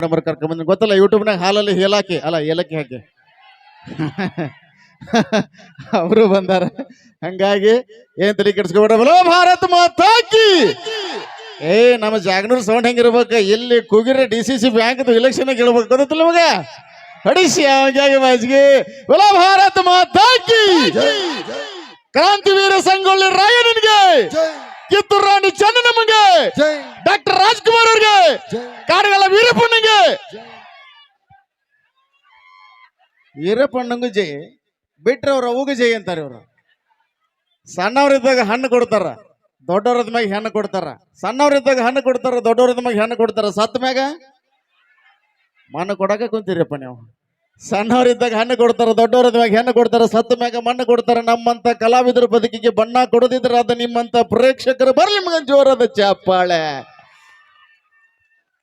Number ಕರ್ಕೊಂಬಂದ್ ಗೊತ್ತಲ್ಲ ಯೂಟ್ಯೂಬ್ನಾಗ ಹಾಲಲ್ಲಿ ಏಲಕ್ಕಿ ಅಲ್ಲ ಏಲಕ್ಕಿ ಹಾಕಿ ಅವರು ಬಂದಾರ. ಹಂಗಾಗಿ ಏನ್ ತಲೆ ಕೆಡ್ಸ್ಕೊಬೇಡ. ಬಲೋ ಭಾರತ್ ಮಾತಾಕಿ. ನಮ್ಮ ಜಾಗನೂರ್ ಸೌಂಡ್ ಹೆಂಗಿರ್ಬೇಕ, ಇಲ್ಲಿ ಕೂಗಿರ DCC ಬ್ಯಾಂಕ್ ಇಲೆಕ್ಷನ್ ಗೆಲ್ಬೇಕು ಗೊತ್ತಿಲ್ಲ ನಿಮಗ. ಹೊಡಿಸಿ ಹಂಗಾಗಿ ಬಾಜಿಗೆ ಬಲೋ ಭಾರತ್ ಮಾತಾಕಿ. ಕ್ರಾಂತಿವೀರ ಸಂಗೊಳ್ಳಿ ರಾಯಣ್ಣನಿಗೆ, ಕಿತ್ತೂರು ರಾಣಿ ಚೆನ್ನಮ್ಮನಿಗೆ, ಡಾಕ್ಟರ್ ರಾಜ್ಕುಮಾರ್ ಅವ್ರಿಗೆ, ಕಾಡಗಲ ವೀರಪ್ಪನಿಗೆ. ವೀರಪ್ಪಣ್ಣಂಗೂ ಜೈ ಬಿಟ್ರೆ ಅವ್ರ ಅವುಗೂ ಜೈ ಅಂತಾರೆ. ಇವ್ರು ಸಣ್ಣವ್ರಿದ್ದಾಗ ಹಣ್ಣು ಕೊಡ್ತಾರ, ದೊಡ್ಡವ್ರದ ಮ್ಯಾಗ ಹೆಣ್ಣು ಕೊಡ್ತಾರ. ಸಣ್ಣವ್ರಿದ್ದಾಗ ಹಣ್ಣು ಕೊಡ್ತಾರ, ದೊಡ್ಡವ್ರದ ಮ್ಯಾಗ ಹೆಣ್ಣು ಕೊಡ್ತಾರ. ಸತ್ತ ಮ್ಯಾಗ ಮಣ್ಣು ಕೊಡಕ ಕುಂತೀರಪ್ಪ ನೀವು. ಸಣ್ಣವ್ರಿದ್ದಾಗ ಹಣ್ಣು ಕೊಡ್ತಾರ, ದೊಡ್ಡವ್ರದ ಮ್ಯಾಗ ಹೆಣ್ಣು ಕೊಡ್ತಾರ, ಸತ್ತ ಮ್ಯಾಗ ಮಣ್ಣು ಕೊಡ್ತಾರ. ನಮ್ಮಂತ ಕಲಾವಿದರ ಬದುಕಿಗೆ ಬಣ್ಣ ಕೊಡದಿದ್ರ ಅದ ನಿಮ್ಮಂತ ಪ್ರೇಕ್ಷಕರು ಬರ್ಲಿ ನಿಮ್ಗೆ ಜೋರದ ಚಾಪಾಳೆ.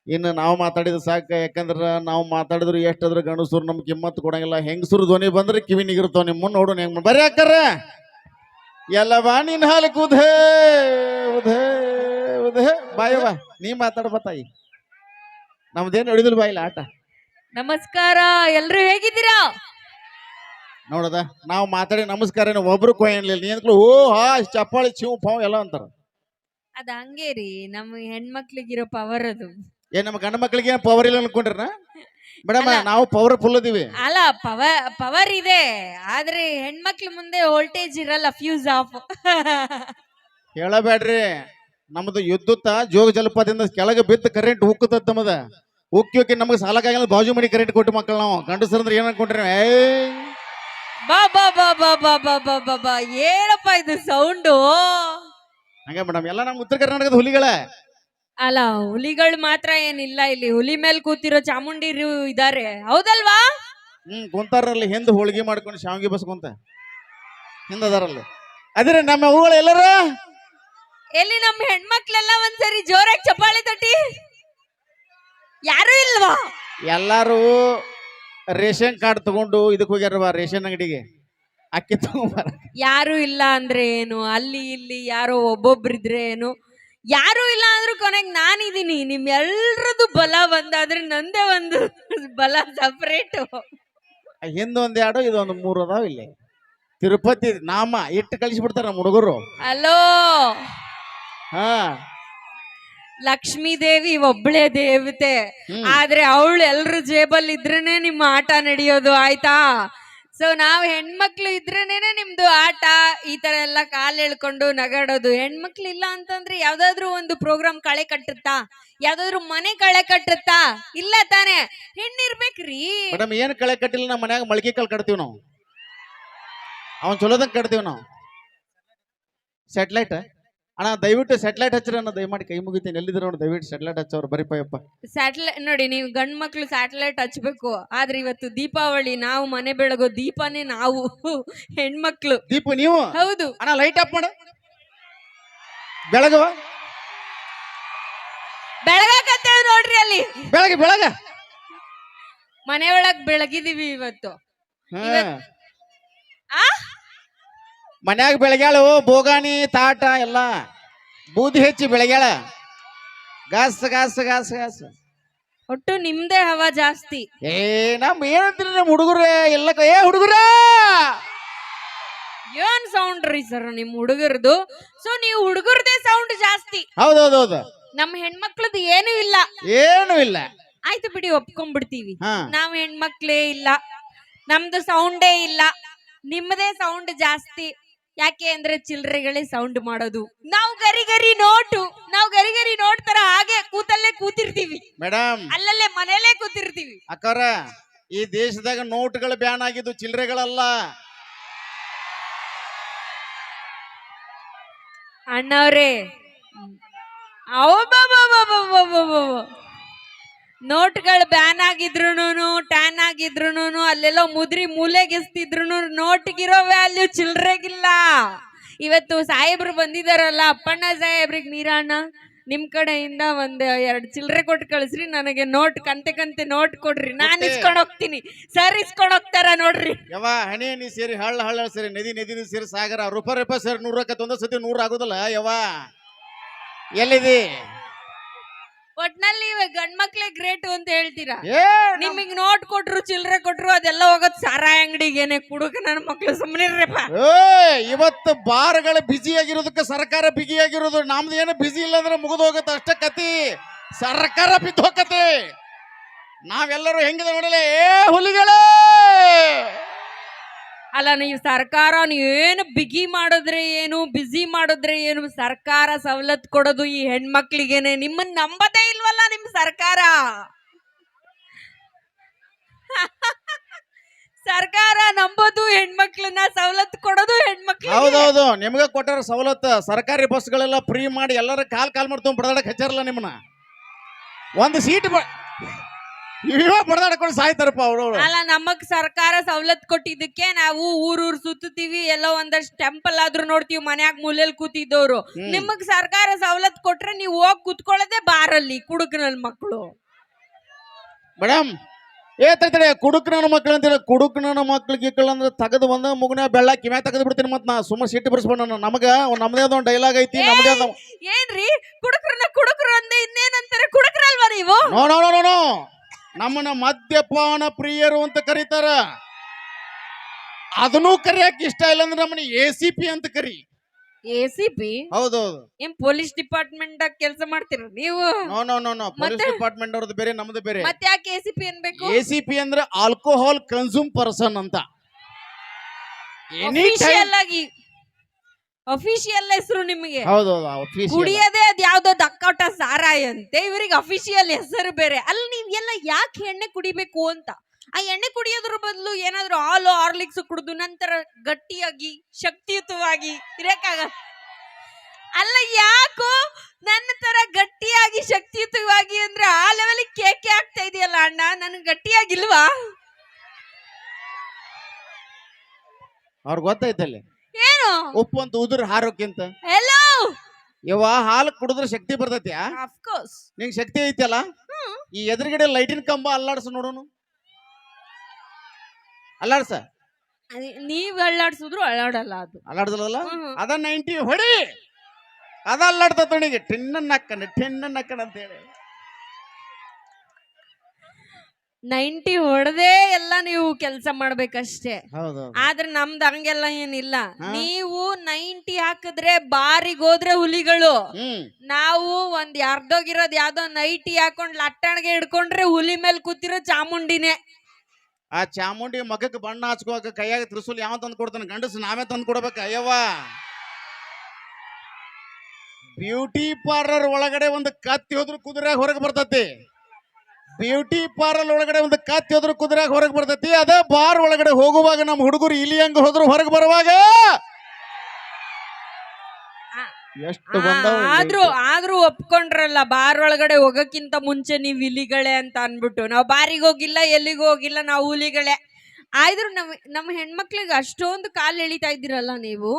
ಇನ್ನು ನಾವು ಮಾತಾಡಿದ ಸಾಕ. ಯಾಕಂದ್ರ ನಾವು ಮಾತಾಡಿದ್ರು ಎಷ್ಟಾದ್ರೂ ಗಂಡಸರು ನಮ್ಗೆ ಕಿಮ್ಮತ್ತು ಕೊಡಂಗಿಲ್ಲ. ಹೆಂಗಸರು ಧ್ವನಿ ಬಂದ್ರೆ ಕಿವಿ ನಿಗಿರ್ತಾವ. ನಿಮ್ಮ ನೋಡು ಹೆಂಗ್ ಬರ್ರಿ ಹಾಕಾರ ಎಲ್ಲ ಬಾ ನಿನ್ ಹಾಲು ಕುದೇ ಉದೇ ಉದೇ ಬಾಯವ ನೀ ಮಾತಾಡ್ಬತ್ತಾಯಿ. ನಮ್ದೇನು ಹಿಡಿದಿಲ್ಲ ಬಾಯಿಲ್ಲ ಆಟ. ನಮಸ್ಕಾರ, ಎಲ್ರು ಹೇಗಿದ್ದೀರಾ? ನೋಡದ ನಾವು ಮಾತಾಡಿ ನಮಸ್ಕಾರ ಒಬ್ರು ಕೊಯ್ಯನ್ಲಿಲ್ಲ. ನೀ ಓ ಹಾ ಚಪ್ಪಾಳಿ ಚಿವ್ ಪಾವ್ ಎಲ್ಲ ಅಂತಾರ. ಅದ ಹಂಗೇ ರೀ, ನಮ್ಮ ಹೆಣ್ಮಕ್ಳಿಗಿರೋ ಪವರ್ ಅದು. ನಮ್ಮ ಗಂಡ ಮಕ್ಳಿಗೆ ಪವರ್ ಇಲ್ಲ ಅನ್ಕೊಂಡ್ರ ಮೇಡಮ್? ನಾವು ಪವರ್ಫುಲ್ ಅದೀವಿ. ಅಲ್ಲ, ಪವರ್ ಇದೆ, ಆದ್ರೆ ಹೆಣ್ಮಕ್ಳ ಮುಂದೆ ವೋಲ್ಟೇಜ್ ಇರಲ್ಲ, ಫ್ಯೂಸ್ ಆಫ್. ಹೇಳಬೇಡ್ರಿ, ನಮ್ದು ವಿದ್ಯುತ್ ಜೋಗ ಜಲಪಾತದಿಂದ ಕೆಳಗೆ ಬಿತ್ತು ಕರೆಂಟ್ ಉಕ್ಕುತ್ತ. ನಮ್ಮದ ಉಕ್ಕಿ ನಮಗೆ ಸಾಲಕ್ಕಾಗಲ್ಲ. ಬಾಜು ಮನಿ ಕರೆಂಟ್ ಕೊಟ್ಟು ಮಕ್ಕಳು ನಾವು ಗಂಡಸರಂದ್ರೆ ಏನ್ ಅನ್ಕೊಂಡ್ರಿ? ಬಾ ಬಾ ಬಾ ಬಾ ಬಾ ಬಾ ಬಾ ಬಾ ಬಾ ಏನಪ್ಪ ಇದು ಸೌಂಡು? ಹಂಗ ಮೇಡಮ್, ಎಲ್ಲ ನಮ್ಮ ಉತ್ತರ ಕರ್ನಾಟಕದ ಹುಲಿಗಳ. ಅಲ್ಲ, ಹುಲಿಗಳು ಮಾತ್ರ ಏನಿಲ್ಲ ಇಲ್ಲಿ. ಹುಲಿ ಮೇಲೆ ಕೂತಿರೋ ಚಾಮುಂಡಿರು ಇದಾರೆ, ಹೌದಲ್ವಾ? ಕುಂತಾರಲ್ಲಿ ಹಿಂದ್ ಹೋಳಿಗೆ ಮಾಡ್ಕೊಂಡು ಶಾವಿಗೆ ಬಸ್ಕೊಂತ ಹಿಂದದಾರಲ್ಲಿ. ಅದ್ರೆ ನಮ್ಮ ಹೂಗಳು ಎಲ್ಲರ ಎಲ್ಲಿ? ನಮ್ಮ ಹೆಣ್ಮಕ್ಳೆಲ್ಲ ಒಂದ್ಸರಿ ಜೋರಾಗಿ ಚಪ್ಪಾಳೆ ತಟ್ಟಿ. ಯಾರು ಇಲ್ವಾ? ಎಲ್ಲಾರು ರೇಷನ್ ಕಾರ್ಡ್ ತಗೊಂಡು ಇದಕ್ಕೆ ಹೋಗ್ಯಾರ, ರೇಷನ್ ಅಂಗಡಿಗೆ ಅಕ್ಕಿ ತಗೊಂಬಾರ. ಯಾರು ಇಲ್ಲ ಅಂದ್ರೆ ಏನು? ಅಲ್ಲಿ ಇಲ್ಲಿ ಯಾರೋ ಒಬ್ಬೊಬ್ರಿದ್ರೆ ಏನು? ಯಾರು ಇಲ್ಲ ಅಂದ್ರೂ ಕೊನೆಗೆ ನಾನಿದ್ದೀನಿ. ನಿಮ್ ಎಲ್ರದ್ದು ಬಲ ಬಂದಾದ್ರೆ ನಂದೇ ಒಂದು ಬಲ ಸಪರೇಟ್. ಹಿಂದೊಂದ್ ಎರಡು ಇದೊಂದು ಮೂರು ಅದಾವ. ಇಲ್ಲಿ ತಿರುಪತಿ ನಾಮ ಇಟ್ಟು ಕಳಿಸ್ಬಿಡ್ತಾರ ನಮ್ಮ ಹುಡುಗರು. ಅಲೋ, ಹಾ, ಲಕ್ಷ್ಮೀ ದೇವಿ ಒಬ್ಳೆ ದೇವತೆ, ಆದ್ರೆ ಅವಳು ಎಲ್ರ ಜೇಬಲ್ಲಿ ಇದ್ರೇನೆ ನಿಮ್ಮ ಆಟ ನಡೆಯೋದು, ಆಯ್ತಾ? ಸೊ ನಾವ್ ಹೆಣ್ಮಕ್ಳು ಇದ್ರೇನೆ ನಿಮ್ದು ಆಟ. ಈ ತರ ಎಲ್ಲ ಕಾಲ್ ಎಳ್ಕೊಂಡು ನಗಾಡೋದು. ಹೆಣ್ಮಕ್ಳು ಇಲ್ಲ ಅಂತಂದ್ರೆ ಯಾವ್ದಾದ್ರು ಒಂದು ಪ್ರೋಗ್ರಾಮ್ ಕಳೆ ಕಟ್ಟುತ್ತಾ? ಯಾವ್ದಾದ್ರು ಮನೆ ಕಳೆ ಕಟ್ಟುತ್ತಾ? ಇಲ್ಲ ತಾನೆ? ಹೆಣ್ಣಿರ್ಬೇಕ್ರಿ. ಮೇಡಮ್, ಏನ್ ಕಳೆ ಕಟ್ಟಿಲ್ಲ. ನಮ್ಮ ಮನ್ಯಾಗ ಮಳಕೆ ಕಾಳು ಕಟ್ತೀವಿ ನಾವು. ಅವನ್ ಚಲೋದಂಗ ಕಟ್ತೀವಿ ನಾವು. ಸ್ಯಾಟಲೈಟ್ ಅಣ್ಣ, ದಯವಿಟ್ಟು ಸ್ಯಾಟಲೈಟ್ ಹಚ್ಚಿರ ಅಣ್ಣ, ದಯಮಾಡಿ ಕೈ ಮುಗಿತೀನಿ. ಎಲ್ಲಿದ್ರು ನೋಡಿ, ದಯವಿಟ್ಟು ಸ್ಯಾಟಲೈಟ್ ಹಚ್ಚವ್ರು ಬರಿಪಯ್ಯಪ್ಪ. ಸ್ಯಾಟಲೈಟ್ ನೋಡಿ, ನೀವು ಗಂಡ್ ಮಕ್ಳು ಸ್ಯಾಟಲೈಟ್ ಹಚ್ಬೇಕು. ಆದ್ರೆ ಇವತ್ತು ದೀಪಾವಳಿ, ನಾವು ಮನೆ ಬೆಳಗೋ ದೀಪನೇ ನಾವು ಹೆಣ್ಮಕ್ಳು. ದೀಪ ನೀವು? ಹೌದು ಅಣ್ಣ, ಲೈಟ್ ಆಫ್ ಮಾಡ. ಬೆಳಗವ ಬೆಳಗಾಕತ್ತೇವ್ ನೋಡ್ರಿ. ಅಲ್ಲಿ ಬೆಳಗ ಮನೆ ಒಳಗ್ ಬೆಳಗಿದೀವಿ ಇವತ್ತು. ಮನ್ಯಾಗ ಬೆಳಗ್ಯಾಳು ಬೋಗಾಣಿ ತಾಟ ಎಲ್ಲ ಬೂದಿ ಹೆಚ್ಚಿ ಬೆಳಗ್ಯಾಳ. ಗಾಸ್ ಗಾಸ್ ಗಾಸ್ ಗಾಸ್ ಒಟ್ಟು ನಿಮ್ದೇ ಹವಾ ಜಾಸ್ತಿ. ನಮ್ ಏನಂತೀರಿ ನಮ್ ಹುಡುಗರೇ ಎಲ್ಲ? ಹುಡುಗರ ಏನ್ ಸೌಂಡ್ ರೀ ಸರ್ ನಿಮ್ ಹುಡುಗರದು? ಸೊ ನೀವು ಹುಡುಗರದೇ ಸೌಂಡ್ ಜಾಸ್ತಿ. ಹೌದೌದೌದು. ನಮ್ ಹೆಣ್ಮಕ್ಳದ್ದು ಏನು ಇಲ್ಲ. ಏನು ಇಲ್ಲ. ಆಯ್ತು ಬಿಡಿ, ಒಪ್ಕೊಂಡ್ಬಿಡ್ತೀವಿ. ನಾವ್ ಹೆಣ್ಮಕ್ಳೇ ಇಲ್ಲ, ನಮ್ದು ಸೌಂಡೇ ಇಲ್ಲ. ನಿಮ್ಮದೇ ಸೌಂಡ್ ಜಾಸ್ತಿ. ಯಾಕೆ ಅಂದ್ರೆ ಚಿಲ್ರೆಗಳೇ ಸೌಂಡ್ ಮಾಡೋದು. ನಾವು ಗರಿ ಗರಿ ನೋಟ್ ತರ ಹಾಗೆ ಕೂತಲ್ಲೇ ಕೂತಿರ್ತೀವಿ ಮೇಡಮ್. ಅಲ್ಲಲ್ಲೇ ಮನೆಯಲ್ಲೇ ಕೂತಿರ್ತೀವಿ. ಅಕ್ಕಾರ, ಈ ದೇಶದಾಗ ನೋಟ್ಗಳು ಬ್ಯಾನ್ ಆಗಿದ್ದು ಚಿಲ್ರೆಗಳಲ್ಲ. ಅಣ್ಣವ್ರೇ, ನೋಟ್ಗಳು ಬ್ಯಾನ್ ಆಗಿದ್ರು, ಟ್ಯಾನ್ ಆಗಿದ್ರು, ಅಲ್ಲೆಲ್ಲೋ ಮುದ್ರಿ ಮೂಲೆಗೆಸ್ತಿದ್ರು, ನೋಟ್ಗಿರೋ ವ್ಯಾಲ್ಯೂ ಚಿಲ್ರೆಗಿಲ್ಲ. ಇವತ್ತು ಸಾಹೇಬ್ರು ಬಂದಿದಾರಲ್ಲ, ಅಪ್ಪಣ್ಣ ಸಾಹೇಬ್ರಿಗೆ, ಮೀರಣ್ಣ ನಿಮ್ ಕಡೆಯಿಂದ ಒಂದ್ 2 ಚಿಲ್ರೆ ಕೊಟ್ಟು ಕಳಿಸ್ರಿ. ನನಗೆ ನೋಟ್ ಕಂತೆ ನೋಟ್ ಕೊಡ್ರಿ, ನಾನ್ ಇಸ್ಕೊಂಡ್ ಹೋಗ್ತೀನಿ. ಸರ್ ಇಸ್ಕೊಂಡ್ ಹೋಗ್ತಾರ ನೋಡ್ರಿ. ಯವ್ವ, ಹಣಿ ಸೇರಿ ಹಳ್ಳ ಸೇರಿ ನದಿ ಸೇರಿ ಸಾಗರ ರೂಪಾಯಿ ಸೇರಿ 100 ಒಂದ ಸತಿ 100 ಆಗುದಿಲ್ಲ. ಯವ್ವ, ಎಲ್ಲಿದಿ? ಒಟ್ನಲ್ಲಿ ಗಂಡ್ ಮಕ್ಳೇ ಗ್ರೇಟ್ ಅಂತ ಹೇಳ್ತೀರಾ. ಏ ನಿಮಗ್ ನೋಟ್ ಕೊಟ್ರು ಚಿಲ್ರೆ ಕೊಟ್ರು ಅದೆಲ್ಲ ಹೋಗೋದ್ ಸಾರಾಯಿ ಅಂಗಡಿಗೇನೆ ಕುಡುಕ ನನ್ನ ಮಕ್ಳು ಸುಮ್ಮನಿರ್ರಪ್ಪ. ಇವತ್ತು ಬಾರ್ಗಳು ಬಿಜಿ ಆಗಿರೋದಕ್ಕೆ ಸರ್ಕಾರ ಬಿಗಿಯಾಗಿರೋದು. ನಮ್ದು ಏನು ಬಿಜಿ ಇಲ್ಲ ಅಂದ್ರೆ ಮುಗಿದು ಹೋಗುತ್ತೆ ಅಷ್ಟೇ ಕತಿ. ಸರ್ಕಾರ ಬಿದ್ದು ಹೋಗತ್ತೆ. ನಾವೆಲ್ಲರೂ ಹೆಂಗಿದೆ ನೋಡಲೇ ಹುಲಿಗಳೇ. ಅಲ್ಲ ನೀವು ಸರ್ಕಾರ ಏನು ಬಿಗಿ ಮಾಡಿದ್ರೆ ಏನು ಬಿಸಿ ಮಾಡಿದ್ರೆ ಏನು ಸರ್ಕಾರ ಸವಲತ್ತು ಕೊಡೋದು ಈ ಹೆಣ್ಮಕ್ಳಿಗೇನೆ. ನಿಮ್ಮನ್ನ ನಂಬದೇ ಇಲ್ವಲ್ಲ ನಿಮ್ ಸರ್ಕಾರ. ಸರ್ಕಾರ ನಂಬೋದು ಹೆಣ್ಮಕ್ಳನ್ನ, ಸವಲತ್ತು ಕೊಡೋದು ಹೆಣ್ಮಕ್ಳು. ಹೌದೌದು, ನಿಮ್ಗೆ ಕೊಟ್ಟಾರ ಸವಲತ್ತು. ಸರ್ಕಾರಿ ಬಸ್ಗಳೆಲ್ಲ ಫ್ರೀ ಮಾಡಿ ಎಲ್ಲರ ಕಾಲ್ ಮಾಡ್ಕೊಂಡು ಬಡದಾಡಕ್ ಹಚ್ಚಾರಲ್ಲ ನಿಮ್ಮನ್ನ. ಒಂದು ಸೀಟ್ ಬಡದಾಡ್ಕೊಂಡು ಸಾಯ್ತಾರಪ್ಪ ಅವರು. ಅಲ್ಲ ನಮಗ್ ಸರ್ಕಾರ ಸವಲತ್ತು ಕೊಟ್ಟಿದ್ದಕ್ಕೆ ನಾವು ಊರೂರ್ ಸುತ್ತೀವಿ, ಎಲ್ಲೋ ಒಂದಷ್ಟು ಟೆಂಪಲ್ ಆದ್ರೂ ನೋಡ್ತೀವಿ, ಮನ್ಯಾಗ ಮೂಲೆಯಲ್ಲಿ ಕೂತಿದ್ದವ್ರು. ನಿಮಗ್ ಸರ್ಕಾರ ಸವಲತ್ತು ಕೊಟ್ರೆ ನೀವು ಹೋಗಿ ಕುತ್ಕೊಳ್ಳೋದೇ ಬಾರಲ್ಲಿ ಕುಡುಕನಲ್ ಮಕ್ಕಳು. ಮೇಡಮ್ ತಡೆ ಕುಡುಕ್ ನನ್ನ ಮಕ್ಳು ಅಂತಿಲ್ಲ. ಕುಡುಕ್ ನನ್ನ ಮಕ್ಳು ಗಿಕ್ಕಳು ಅಂದ್ರೆ ತೆಗೆದು ಬಂದ ಮುಗನ ಬೆಳ್ಳ ಕಿವ್ಯಾ ತೆಗೆದು ಬಿಡ್ತೀನಿ. ಮತ್ ನಾ ಸುಮ್ಮನೆ ಸಿಟ್ಟು ಬಿಡಿಸ್ಬೇಡ. ನಮಗ ನಮ್ದೇ ಒಂದು ಡೈಲಾಗ್ ಐತಿ. ನಮ್ದೇ ಏನ್ರಿ ಕುಡುಕರು ಅಂದೆ ಇನ್ನೇನಂತಾರೆ? ಕುಡುಕರಲ್ವಾ ನೀವು? ನೋ ನೋ ನೋ ನೋ ನಮ್ಮನ್ನ ಮದ್ಯಪಾನ ಪ್ರಿಯರು ಅಂತ ಕರೀತಾರ. ಅದನ್ನೂ ಕರಿಯಕ್ ಇಷ್ಟ ಇಲ್ಲ ಅಂದ್ರೆ ನಮ್ಮನ್ನ ACP ಅಂತ ಕರಿ. ACP? ಹೌದೌದು. ಏನ್ ಪೊಲೀಸ್ ಡಿಪಾರ್ಟ್ಮೆಂಟ್ ಕೆಲಸ ಮಾಡ್ತೀರ ನೀವು? No no no no police department ಅವ್ರದ್ದು ಬೇರೆ, ನಮ್ದು ಬೇರೆ. ಮತ್ತೆ ಯಾಕೆ ACP ಅನ್ಬೇಕು? ACP ಅಂದ್ರೆ ಆಲ್ಕೋಹಾಲ್ ಕನ್ಸ್ಯೂಮ್ ಪರ್ಸನ್ ಅಂತ. ಅಫಿಷಿಯಲ್ ಹೆಸರು ನಿಮಗೆ. ಹೌದೌದು. ಕುಡಿಯೋದೇ ಅದ್ ಯಾವ್ದೋ ದಕ್ಕೋಟ ಸಾರಾಯಿ ಅಂತೆ, ಇವ್ರಿಗೆ ಅಫಿಷಿಯಲ್ ಹೆಸರು ಬೇರೆ. ಅಲ್ಲಿ ನೀವ್ ಎಲ್ಲ ಯಾಕೆ ಎಣ್ಣೆ ಕುಡಿಬೇಕು ಅಂತ? ಆ ಎಣ್ಣೆ ಕುಡಿಯೋದ್ರ ಬದಲು ಏನಾದ್ರು ಹಾಲು ಹಾರ್ಲಿಕ್ಸ್ ಕುಡಿದು ನಂತರ ಗಟ್ಟಿಯಾಗಿ ಶಕ್ತಿಯುತವಾಗಿ ಇರಕ್ಕಾಗ. ಅಲ್ಲ ಯಾಕೋ ನನ್ನ ತರ ಗಟ್ಟಿಯಾಗಿ ಶಕ್ತಿಯುತವಾಗಿ ಅಂದ್ರೆ ಆ ಲೆವೆಲ್ ಕೇಕೆ ಆಗ್ತಾ ಇದೆಯಲ್ಲ ಅಣ್ಣ, ನನ್ ಗಟ್ಟಿಯಾಗಿಲ್ವಾ? ಅವ್ರಿಗೆ ಗೊತ್ತೈತಲ್ಲಿ ಏನು ಉಪ್ಪು ಅಂತ ಉದುರು ಹಾರೋಕ್ಕಿಂತ. ಹೆಲೋ ಇವ ಹಾಲು ಕುಡಿದ್ರೆ ಶಕ್ತಿ ಬರ್ತೈತಿ. ಆಫ್ ಕೋರ್ಸ್ ನಿಂಗೆ ಶಕ್ತಿ ಐತಿಯಲ್ಲ, ಈ ಎದುರುಗಡೆ ಲೈಟಿನ ಕಂಬ ಅಲ್ಲಾಡ್ಸ ನೋಡೋನು. ಅಲ್ಲಾಡ್ಸ. ನೀವ್ ಅಳ್ಳಾಡ್ಸಿದ್ರು ಅಳ್ಳಾಡಲ್ಲ. ಅದು ಅಲ್ಲಾಡ್ದಲ್ಲ. ಅದ 90 ಹೊಡಿ, ಅದ ಅಲ್ಲಾಡ್ತ ತೊಣಿಗೆ ಟಿನ್ನ ನಕ್ಕಣ ಅಂತ ಹೇಳಿ 90 ಹೊಡೆದೇ ಎಲ್ಲ ನೀವು ಕೆಲಸ ಮಾಡ್ಬೇಕಷ್ಟೇ. ಆದ್ರೆ ನಮ್ದು ಹಂಗೆಲ್ಲ ಏನಿಲ್ಲ. ನೀವು 90 ಹಾಕಿದ್ರೆ ಬಾರಿಗೆ ಹೋದ್ರೆ ಹುಲಿಗಳು, ನಾವು ಒಂದ್ ಅರ್ಧೋಗಿರೋದ್ ಯಾವ್ದೋ ನೈಟಿ ಹಾಕೊಂಡ್ ಲಟ್ಟಣಿಗೆ ಹಿಡ್ಕೊಂಡ್ರೆ ಹುಲಿ ಮೇಲೆ ಕೂತಿರೋ ಚಾಮುಂಡಿನೇ. ಆ ಚಾಮುಂಡಿ ಮಗಕ್ಕೆ ಬಣ್ಣ ಹಚ್ಕೋಕ ಕೈಯಾಗ ತ್ರಿಸೂಲ್ ಯಾವ ತಂದು ಕೊಡ್ತಾನೆ? ಗಂಡಸ್ ನಾವೇ ತಂದು ಕೊಡ್ಬೇಕ. ಅಯ್ಯವ್ವ, ಬ್ಯೂಟಿ ಪಾರ್ಲರ್ ಒಳಗಡೆ ಒಂದು ಕತ್ತಿ ಹೋದ್ರು ಕುದುರೆ ಹೊರಗೆ ಬರ್ತತಿ. ಬ್ಯೂಟಿ ಪಾರ್ಲರ್ ಒಳಗಡೆ ಒಂದು ಕತ್ತಿ ಹೋದ್ರು ಕುದುರೆ ಹೊರಗೆ ಬರ್ತೈತಿ. ಅದೇ ಬಾರ್ ಒಳಗಡೆ ಹೋಗುವಾಗ ನಮ್ಮ ಹುಡುಗರು ಇಲಿ ಹಂಗ ಹೋದ್ರು ಹೊರಗೆ ಬರುವಾಗ ಎಷ್ಟು ಆದ್ರೂ ಒಪ್ಕೊಂಡ್ರಲ್ಲ, ಬಾರ್ ಒಳಗಡೆ ಹೋಗಕ್ಕಿಂತ ಮುಂಚೆ ನೀವ್ ಇಲಿಗಳೇ ಅಂತ ಅನ್ಬಿಟ್ಟು. ನಾವ್ ಬಾರಿಗೆ ಹೋಗಿಲ್ಲ, ಎಲ್ಲಿಗೂ ಹೋಗಿಲ್ಲ, ನಾವು ಹುಲಿಗಳೇ. ಆದ್ರೂ ನಮ್ಮ ಹೆಣ್ಮಕ್ಳಿಗೆ ಅಷ್ಟೊಂದು ಕಾಲ್ ಎಳಿತಾ ಇದ್ದೀರಲ್ಲ ನೀವು.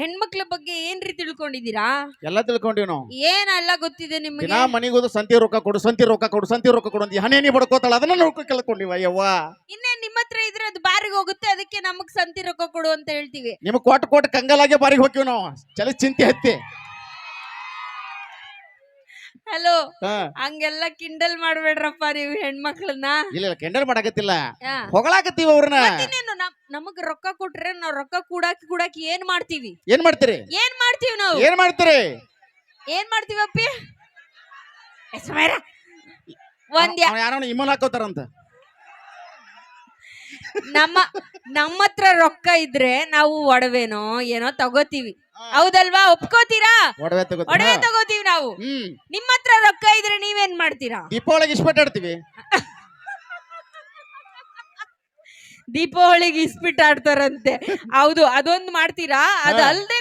ಹೆಣ್ಮಕ್ಳ ಬಗ್ಗೆ ಏನ್ರಿ ತಿಳ್ಕೊಂಡಿದ್ದೀರಾ? ಎಲ್ಲ ತಿಳ್ಕೊಂಡಿವಿ ನಾವು. ಏನೆಲ್ಲ ಗೊತ್ತಿದೆ ನಿಮ್ಗೆ? ಮನೆಗೆ ಹೋದ ಸಂತಿ ರೊಕ್ಕ ಕೊಡು, ಸಂತಿ ರೊಕ್ಕ ಕೊಡು, ಸಂತಿ ರೊಕ್ಕ ಕೊಡು ಅಂತ ಹಣೆನಿ ಬಡ್ಕೋತಾಳ. ಅದನ್ನ ನೋಡ್ಕೊ ಕೇಳ್ಕೊಂಡಿವ. ಅಯ್ಯವ್ವ, ಇನ್ನೇನ್ ನಿಮ್ಮ ಹತ್ರ ಇದ್ರೆ ಅದು ಬಾರಿಗೆ ಹೋಗುತ್ತೆ, ಅದಕ್ಕೆ ನಮಗ್ ಸಂತಿ ರೊಕ್ಕ ಕೊಡು ಅಂತ ಹೇಳ್ತೀವಿ. ನಿಮ್ಗೆ ಕೊಟ್ಟು ಕಂಗಲಾಗೆ ಬಾರಿಗೆ ಹೋಗ್ತೀವಿ ನಾವು. ಚಲ ಚಿಂತೆ ಹತ್ತಿ. ಹಲೋ, ಹಂಗೆಲ್ಲ ಕಿಂಡಲ್ ಮಾಡ್ಬೇಡ್ರಪ್ಪ ನೀವು ಹೆಣ್ಮಕ್ಳನ್ನ. ಇಲ್ಲ ಕಿಂಡಲ್ ಮಾಡಕತ್ತಿಲ್ಲ, ಹೊಗಳಾಕತ್ತೀವಿ ಅವ್ರನ್ನ. ನಮಗ್ ರೊಕ್ಕ ಕೊಟ್ರೆ ನಾವ್ ರೊಕ್ಕ ಕೂಡಾಕಿ ಏನ್ ಮಾಡ್ತೀವಿ? ಏನ್ ಮಾಡ್ತೀರಿ? ನಾವು ಏನ್ ಮಾಡ್ತೀರಿ? ಏನ್ ಮಾಡ್ತೀವಪ್ಪಿ? ಯಾರೋ ಇಮಲ್ ಹಾಕೋತಾರಂತ. ನಮ್ಮ ಹತ್ರ ರೊಕ್ಕ ಇದ್ರೆ ನಾವು ಒಡವೆನೋ ಏನೋ ತಗೋತೀವಿ, ಹೌದಲ್ವಾ? ಒಪ್ಕೋತೀರಾ? ಒಡವೆ ತಗೋತೀವಿ ನಾವು. ನಿಮ್ಮ ಹತ್ರ ರೊಕ್ಕ ಇದ್ರೆ ನೀವೇನ್ ಮಾಡ್ತೀರಾ? ದೀಪಾವಳಿಗೆ ಇಸ್ಪೀಟ್ ಆಡ್ತೀವಿ. ದೀಪಾವಳಿಗೆ ಇಸ್ಪೀಟ್ ಆಡ್ತಾರಂತೆ. ಹೌದು, ಅದೊಂದು ಮಾಡ್ತೀರಾ? ಅದಲ್ದೆ